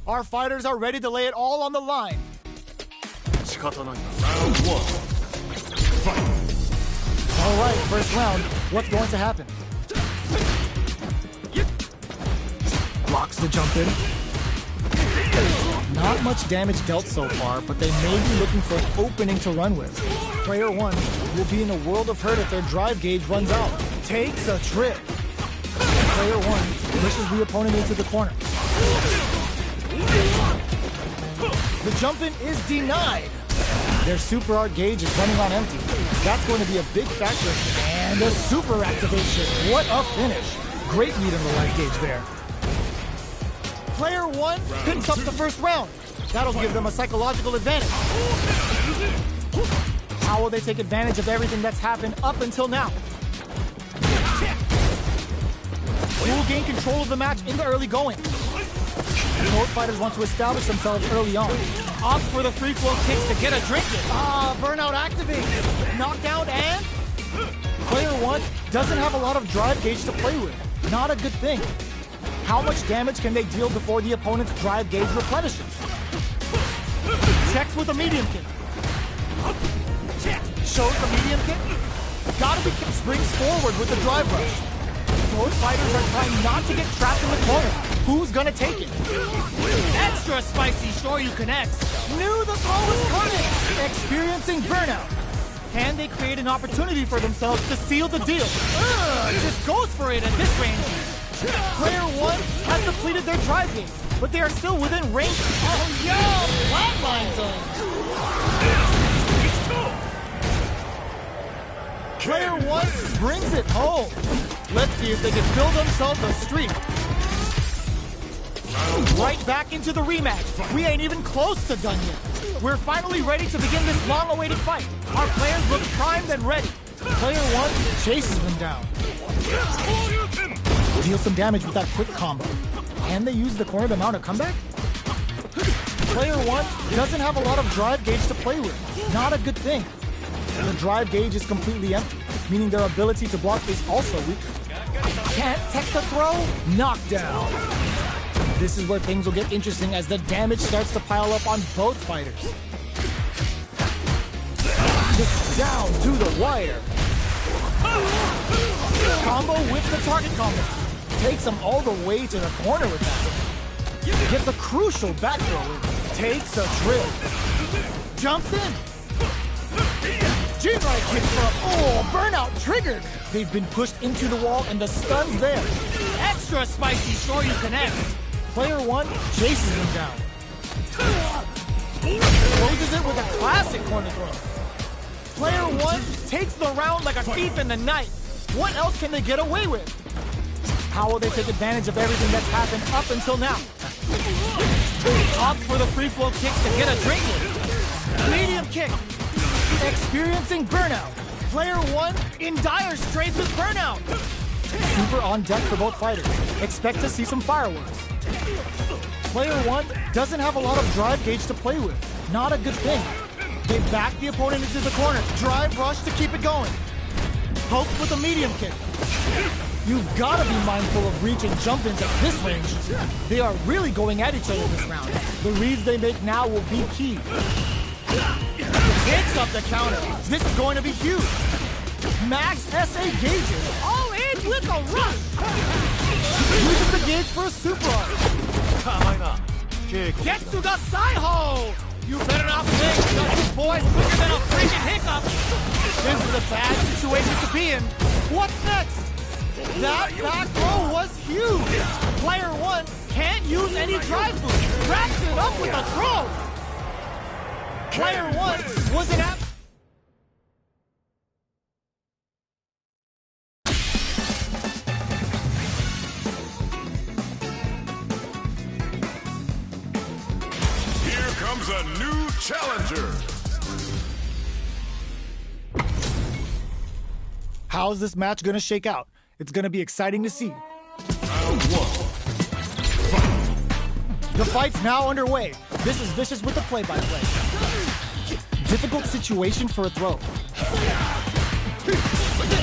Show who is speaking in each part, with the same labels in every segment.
Speaker 1: Our fighters are ready to lay it all on the line.
Speaker 2: Round 1. Fight.
Speaker 1: All right, first round. What's going to happen? Blocks the jump in. Not much damage dealt so far, but they may be looking for an opening to run with. Player 1 will be in a world of hurt if their drive gauge runs out. Takes a trip. Player 1 pushes the opponent into the corner. The jump-in is denied. Their super art gauge is running on empty. That's going to be a big factor. And a super activation. What a finish. Great lead in the life gauge there. Player 1 picks up the first round. That'll give them a psychological advantage. How will they take advantage of everything that's happened up until now? Who will gain control of the match in the early going? Both fighters want to establish themselves early on. Opt for the free flow kicks to get a drink in. Burnout activated. Knockdown and... Player 1 doesn't have a lot of drive gauge to play with. Not a good thing. How much damage can they deal before the opponent's drive gauge replenishes? Checks with a medium kick. Shows the medium kick. Gotta be springs forward with the drive rush. Both fighters are trying not to get trapped in the corner. Who's gonna take it? Extra spicy Shoryu connects. Knew the throw was coming. Experiencing burnout. Can they create an opportunity for themselves to seal the deal? Just goes for it at this range. Player 1 has depleted their drive gauge, but they are still within range. Oh, yo! Flatline zone! Player 1 brings it home. Let's see if they can build themselves a streak. Right back into the rematch. We ain't even close to done yet. We're finally ready to begin this long-awaited fight. Our players look primed and ready. Player 1 chases them down. Deal some damage with that quick combo. Can they use the corner to mount a comeback? Player 1 doesn't have a lot of drive gauge to play with. Not a good thing. The drive gauge is completely empty, meaning their ability to block is also weak. Can't tech the throw? Knockdown. This is where things will get interesting as the damage starts to pile up on both fighters. Just down to the wire. Combo with the target combo. Takes him all the way to the corner with that. Gets a crucial back throw. Takes a trip. Jumps in. G-right kick for burnout triggered. They've been pushed into the wall and the stun's there. Extra spicy Shoryu connects. Player 1 chases him down. Closes it with a classic corner throw. Player 1 takes the round like a thief in the night. What else can they get away with? How will they take advantage of everything that's happened up until now? Opt for the free flow kicks to get a drink in. Medium kick. Experiencing burnout. Player 1 in dire straits with burnout. Super on deck for both fighters. Expect to see some fireworks. Player 1 doesn't have a lot of drive gauge to play with. Not a good thing. They back the opponent into the corner. Drive rush to keep it going. Pokes with a medium kick. You've got to be mindful of reach and jump-ins at this range. They are really going at each other this round. The reads they make now will be key. Picks up the counter. This is going to be huge. Max SA gauges. All in with a rush. Uses the gauge for a super art. Getsuga Saiho! You better not blink, because this boy's quicker than a freaking hiccup. This is a bad situation to be in. What's next? That back row was huge. Player one can't use any drive boost. Wraps it up with a throw. Player one was an app.
Speaker 3: Here comes a new challenger.
Speaker 1: How's this match gonna shake out? It's gonna be exciting to see.
Speaker 2: Round one.
Speaker 1: The fight's now underway. This is Vicious with the play-by-play. Difficult situation for a throw.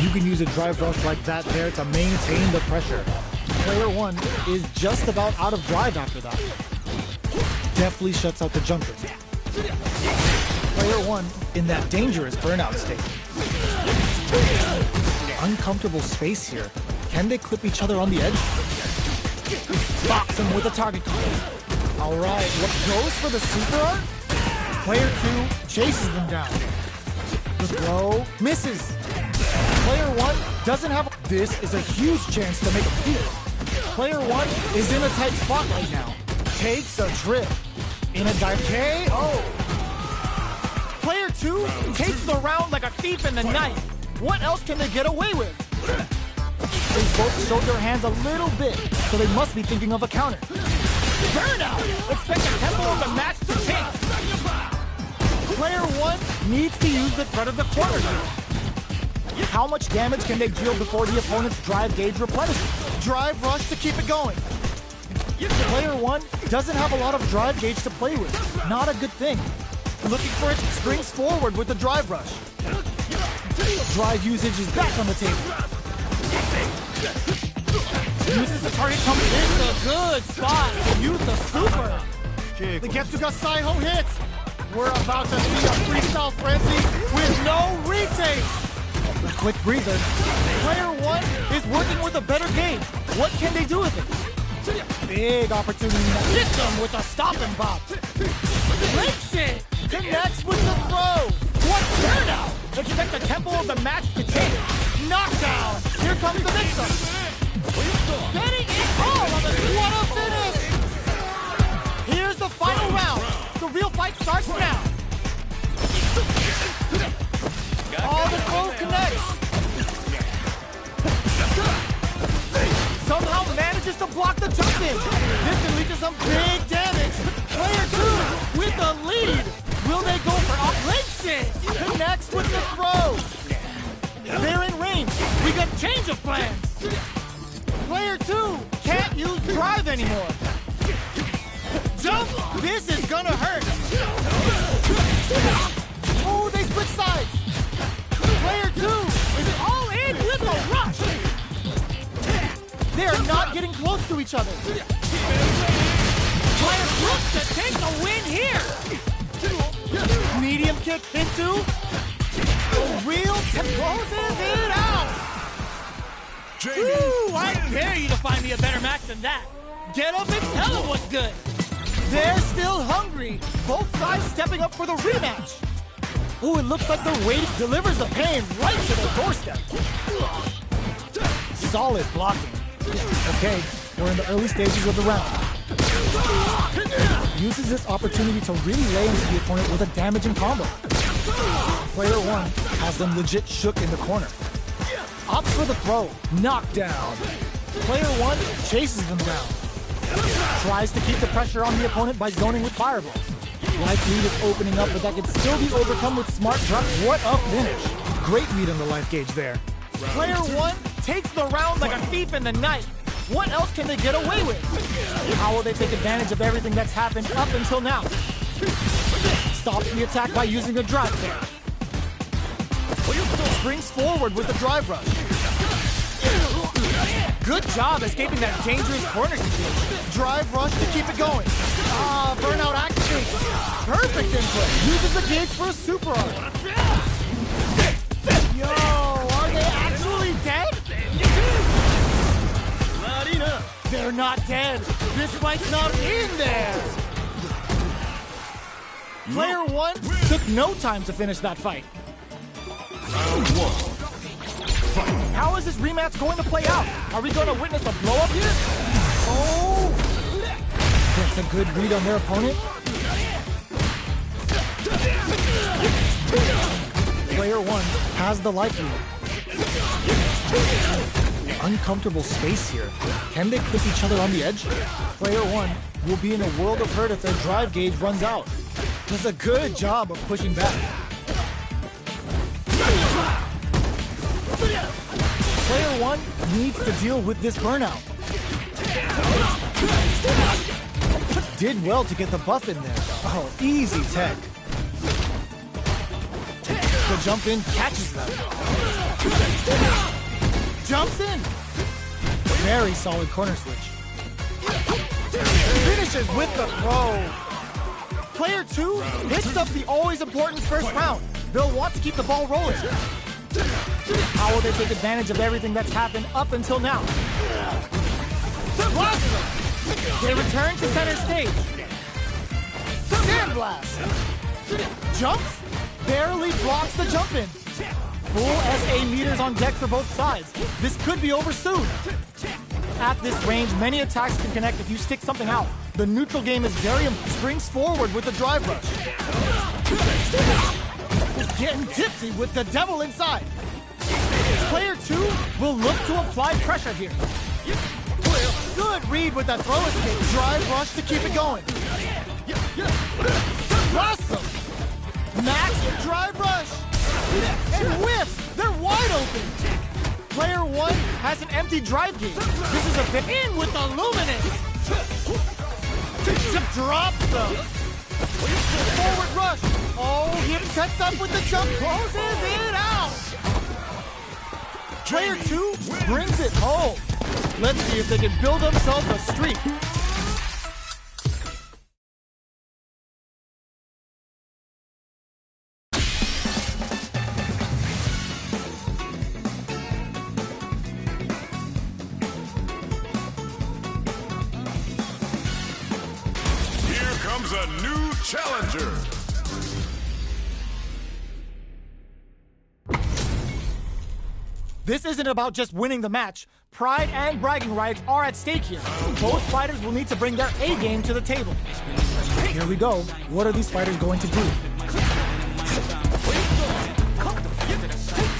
Speaker 1: You can use a drive rush like that there to maintain the pressure. Player one is just about out of drive after that. Definitely shuts out the jumper. Player one in that dangerous burnout state. Uncomfortable space here. Can they clip each other on the edge? Box him with a target card. All right, what goes for the super art? Player two chases them down. The throw misses. Player one doesn't have. This is a huge chance to make a peek. Player one is in a tight spot right now. Takes a trip. In a dive KO. Player two takes the round like a thief in the night. What else can they get away with? They both showed their hands a little bit, so they must be thinking of a counter. Burnout! Expect the tempo of the match to change. Player one needs to use the threat of the corner here. How much damage can they deal before the opponent's drive gauge replenishes? Drive rush to keep it going. Player one doesn't have a lot of drive gauge to play with. Not a good thing. Looking for it, springs forward with the drive rush. Drive usage is back on the table. Uses the target comes in. It's a good spot to use the super. The Getsuga Saiho hits. We're about to see a freestyle frenzy with no retake. A quick breather. Player one is working with a better game. What can they do with it? Big opportunity now. Hits them with a stop and bop. Links it. Connects with the throw. What burnout? Expect the tempo of the match to change. Knockdown. Here comes the mix-up. Getting it all on the what a finish. Here's the final round. The real fight starts now. All the throw connects. Somehow manages to block the jump in. This can lead to some big damage. Player two with the lead. Will they go for links it? Connects with the throw. They're in range. We got change of plans. Player two can't use drive anymore. Jump! This is gonna hurt. Oh, they switch sides. Player two is all in with a rush. They are not getting close to each other. Player looks to take the win here. Medium kick into the real closes it out. Ooh, I dare you to find me a better match than that. Get up and tell them what's good. They're still hungry. Both sides stepping up for the rematch. Ooh, it looks like the wait delivers the pain right to the doorstep. Solid blocking. Okay, we're in the early stages of the round. Uses this opportunity to really lay into the opponent with a damaging combo. Player one has them legit shook in the corner. Opts for the throw. Knockdown. Player one chases them down. Tries to keep the pressure on the opponent by zoning with fireballs. Life lead is opening up, but that can still be overcome with smart drop. What a finish. Great lead on the life gauge there. Player one takes the round like a thief in the night. What else can they get away with? How will they take advantage of everything that's happened up until now? Stops the attack by using a drive there. Springs forward with the drive rush. Good job escaping that dangerous corner situation. Drive rush to keep it going. Burnout activates. Perfect input. Uses the gauge for a super art. Yo, are they actually dead? They're not dead. This fight's not in there. Player one took no time to finish that fight.
Speaker 3: Round one.
Speaker 1: How How is this rematch going to play out? Are we going to witness a blow-up here? Oh! That's a good read on their opponent. Player one has the life lead. Uncomfortable space here. Can they clip each other on the edge? Player one will be in a world of hurt if their drive gauge runs out. Does a good job of pushing back. Player one needs to deal with this burnout. Did well to get the buff in there. Oh, easy tech. The jump in catches them. Jumps in. Very solid corner switch. Finishes with the throw. Player two picks up the always important first round. They'll want to keep the ball rolling. How will they take advantage of everything that's happened up until now? They return to center stage. Sandblast. Jumps. Barely blocks the jump in. Full SA meters on deck for both sides. This could be over soon. At this range, many attacks can connect if you stick something out. The neutral game is very springs forward with the drive rush. Getting tipsy with the devil inside. Player two will look to apply pressure here. Good read with that throw escape. Drive rush to keep it going. Awesome. Max drive rush. And whiffs. They're wide open. Player one has an empty drive gauge. This is a bit in with the luminous. Drops them. Forward rush. Oh, he sets up with the jump. Closes it out. Player two brings it home. Let's see if they can build themselves a streak.
Speaker 3: Here comes a new challenger.
Speaker 1: This isn't about just winning the match. Pride and bragging rights are at stake here. Both fighters will need to bring their A game to the table. Here we go. What are these fighters going to do?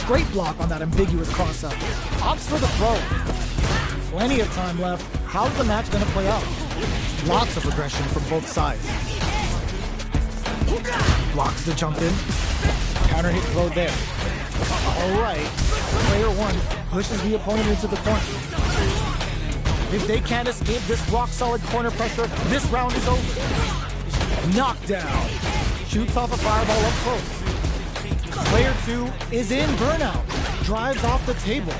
Speaker 1: Great block on that ambiguous cross-up. Opts for the throw. Plenty of time left. How's the match going to play out? Lots of aggression from both sides. Blocks the jump in. Counter hit throw there. All right. Player one pushes the opponent into the corner. If they can't escape this rock-solid corner pressure, this round is over. Knockdown. Shoots off a fireball up close. Player two is in burnout. Drives off the table.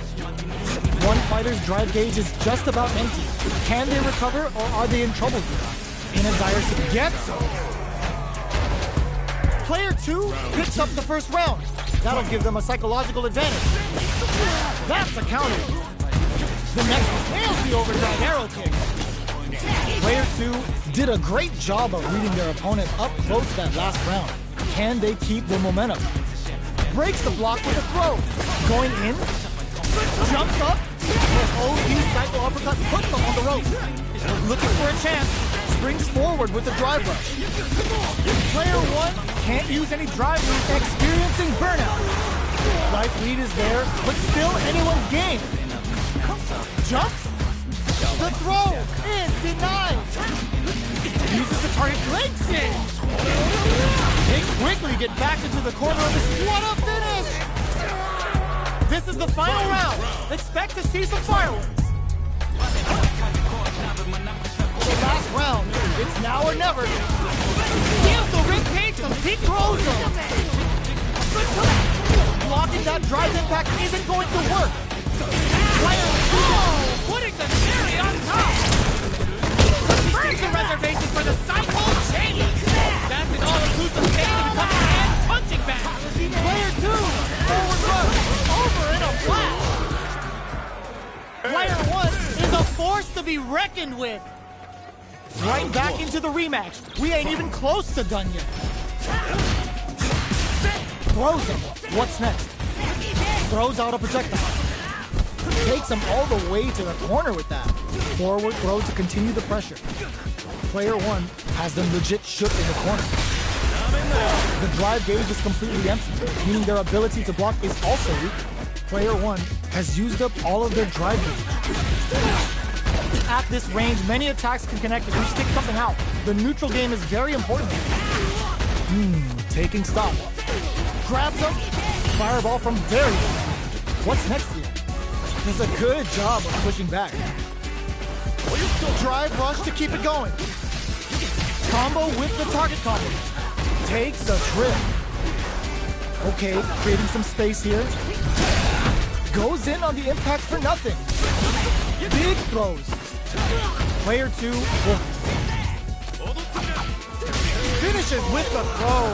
Speaker 1: One fighter's drive gauge is just about empty. Can they recover or are they in trouble here? In a dire situation. Gets him. Player two picks up the first round. That'll give them a psychological advantage. That's a counter. The next one nails the overdrive arrow kick. Player two did a great job of reading their opponent up close that last round. Can they keep the momentum? Breaks the block with a throw. Going in. Jumps up. OD cycle uppercut puts them on the rope. Looking for a chance. Springs forward with the drive rush. Player one can't use any drive route, experiencing burnout. Life lead is there, but still anyone's game. Jumps. The throw is denied. Uses the target legs in. They quickly get back into the corner of this. What a finish! This is the final round. Expect to see some fireworks. The last round, it's now or never. Give the ribcage some peak Rosa. Blocking that drive impact isn't going to work. Putting the cherry on top. Confirms the reservation for the cycle chain. That's an all-inclusive chain to become a hand punching bag. Player two, forward rush, over in a flash. Player one is a force to be reckoned with. Right back into the rematch. We ain't even close to done yet. Throws him. What's next? Throws out a projectile. Takes him all the way to the corner with that. Forward throw to continue the pressure. Player one has them legit shook in the corner. The drive gauge is completely empty, meaning their ability to block is also weak. Player one has used up all of their drive gauge. At this range, many attacks can connect if you stick something out. The neutral game is very important. Taking stock. Grabs him. Fireball from very low. What's next here? Does a good job of pushing back. Drive rush to keep it going. Combo with the target combo. Takes a trip. Okay, creating some space here. Goes in on the impact for nothing. Big throws. Player two finishes with the throw.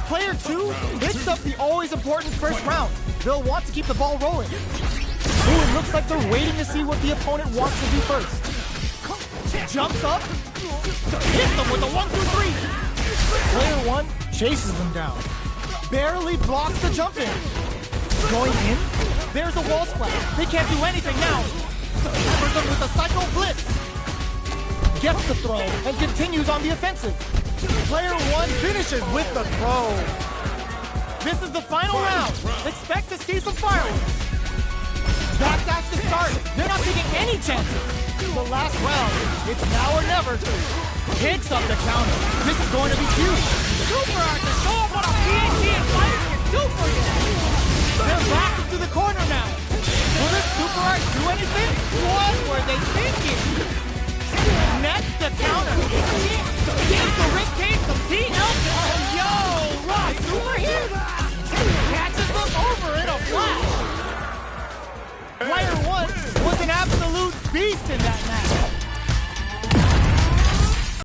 Speaker 1: Player two picks up the always important first round. They'll want to keep the ball rolling. Ooh, it looks like they're waiting to see what the opponent wants to do first. Jumps up. Hits them with a 1-2-3. Player one chases them down. Barely blocks the jump in. Going in. There's a wall splash. They can't do anything now. Covers them with a Psycho Blitz. Gets the throw and continues on the offensive. Player one finishes with the throw. This is the final round. Expect to see some fireworks. Backdash to start. They're not taking any chances. The last round. It's now or never. Picks up the counter. This is going to be huge. Super Art to show off what a PhD and fighters can do for you. They're back into the corner.